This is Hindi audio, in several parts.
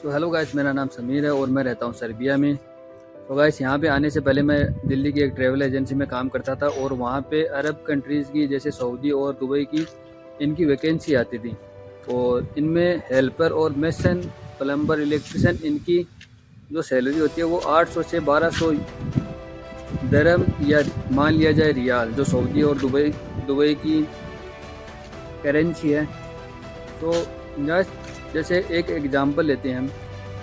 सो हेलो गाइस, मेरा नाम समीर है और मैं रहता हूँ सर्बिया में। तो गाइस, यहाँ पे आने से पहले मैं दिल्ली की एक ट्रैवल एजेंसी में काम करता था और वहाँ पे अरब कंट्रीज़ की जैसे सऊदी और दुबई की इनकी वैकेंसी आती थी। और इनमें हेल्पर और मेसन, प्लम्बर, इलेक्ट्रिशियन, इनकी जो सैलरी होती है वो 800 से 1200 दरम या मान लिया जाए रियाल, जो सऊदी और दुबई की करेंसी है। तो गाइस, जैसे एक एग्जांपल लेते हैं हम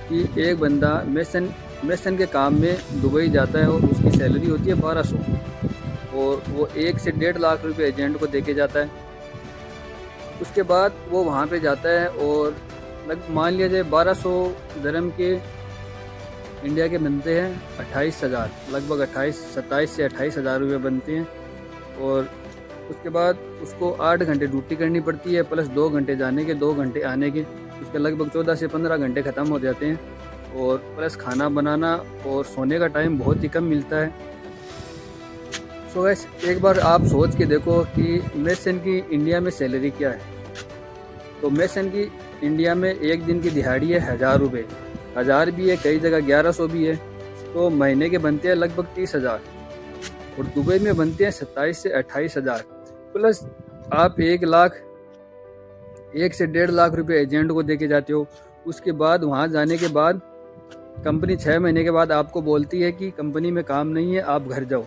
कि एक बंदा मेसन के काम में दुबई जाता है और उसकी सैलरी होती है 1200, और वो 1 से 1.5 लाख रुपए एजेंट को देके जाता है। उसके बाद वो वहाँ पे जाता है और मान लिया जाए 1200 दरम के इंडिया के बनते हैं 28,000, लगभग 27 से 28,000 रुपये बनते हैं। और उसके बाद उसको 8 घंटे ड्यूटी करनी पड़ती है, प्लस 2 घंटे जाने के, 2 घंटे आने के, उसके लगभग 14 से 15 घंटे ख़त्म हो जाते हैं। और प्लस खाना बनाना और सोने का टाइम बहुत ही कम मिलता है। सो गाइस, एक बार आप सोच के देखो कि मेसन की इंडिया में सैलरी क्या है। तो मेसन की इंडिया में एक दिन की दिहाड़ी है 1000 रुपये, 1000 भी है, कई जगह 1100 भी है। तो महीने के बनते हैं लगभग 30,000, और दुबई में बनते हैं 27 से 28,000। प्लस आप 1 से 1.5 लाख रुपए एजेंट को देके जाते हो। उसके बाद वहाँ जाने के बाद कंपनी 6 महीने के बाद आपको बोलती है कि कंपनी में काम नहीं है, आप घर जाओ।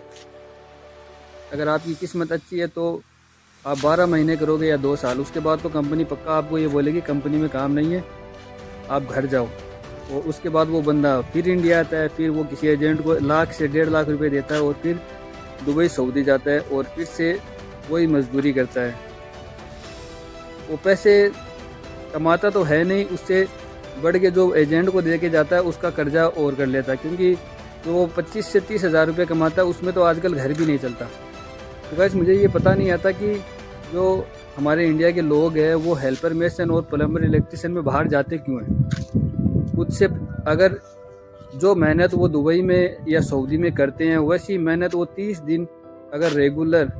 अगर आपकी किस्मत अच्छी है तो आप 12 महीने करोगे या 2 साल, उसके बाद तो कंपनी पक्का आपको ये बोलेगी कंपनी में काम नहीं है, आप घर जाओ। और उसके बाद वो बंदा फिर इंडिया आता है, फिर वो किसी एजेंट को 1 से 1.5 लाख रुपए देता है और फिर दुबई सऊदी जाता है और फिर से वही मजदूरी करता है। वो पैसे कमाता तो है नहीं, उससे बढ़ के जो एजेंट को दे के जाता है उसका कर्जा और कर लेता है, क्योंकि जो वो 25 से 30,000 रुपये कमाता है उसमें तो आजकल घर भी नहीं चलता। तो गाइस, मुझे ये पता नहीं आता कि जो हमारे इंडिया के लोग हैं वो हेल्पर, मेसन और प्लम्बर, इलेक्ट्रिशियन में बाहर जाते क्यों हैं। उससे अगर जो मेहनत वो दुबई में या सऊदी में करते हैं वैसी मेहनत वो 30 दिन अगर रेगुलर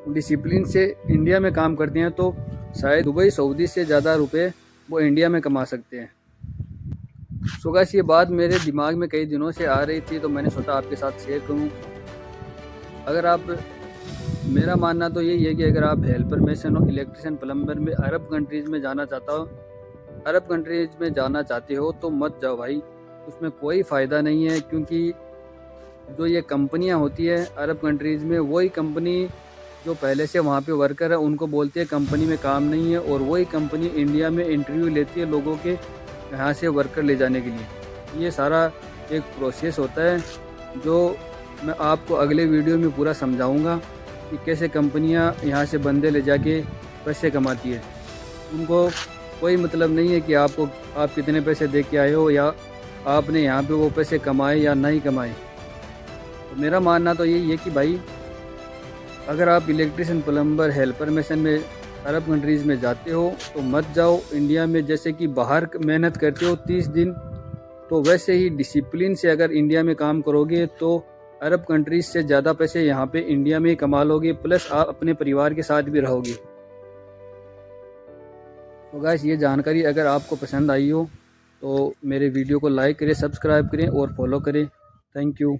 डिसिप्लिन से इंडिया में काम करते हैं तो शायद दुबई सऊदी से ज़्यादा रुपए वो इंडिया में कमा सकते हैं। सो गाइस, ये बात मेरे दिमाग में कई दिनों से आ रही थी तो मैंने सोचा आपके साथ शेयर करूं। अगर आप, मेरा मानना तो यही है कि अगर आप हेल्पर, मेसन और इलेक्ट्रिशियन, प्लम्बर में अरब कंट्रीज़ में जाना चाहते हो तो मत जाओ भाई, उसमें कोई फ़ायदा नहीं है। क्योंकि जो ये कंपनियां होती है अरब कंट्रीज़ में, वही कंपनी जो पहले से वहाँ पे वर्कर है उनको बोलती है कंपनी में काम नहीं है, और वही कंपनी इंडिया में इंटरव्यू लेती है लोगों के यहाँ से वर्कर ले जाने के लिए। ये सारा एक प्रोसेस होता है जो मैं आपको अगले वीडियो में पूरा समझाऊंगा कि कैसे कंपनियाँ यहाँ से बंदे ले जाके पैसे कमाती है। उनको कोई मतलब नहीं है कि आप कितने पैसे दे के आए हो या आपने यहाँ पे वो पैसे कमाए या नहीं कमाए। तो मेरा मानना तो यही है कि भाई, अगर आप इलेक्ट्रिशियन, प्लम्बर, हेल्पर, मेसन में अरब कंट्रीज़ में जाते हो तो मत जाओ। इंडिया में जैसे कि बाहर मेहनत करते हो 30 दिन, तो वैसे ही डिसिप्लिन से अगर इंडिया में काम करोगे तो अरब कंट्रीज़ से ज़्यादा पैसे यहाँ पे इंडिया में ही कमा लोगे, प्लस आप अपने परिवार के साथ भी रहोगे। तो गाइस, ये जानकारी अगर आपको पसंद आई हो तो मेरे वीडियो को लाइक करें, सब्सक्राइब करें और फॉलो करें। Thank you.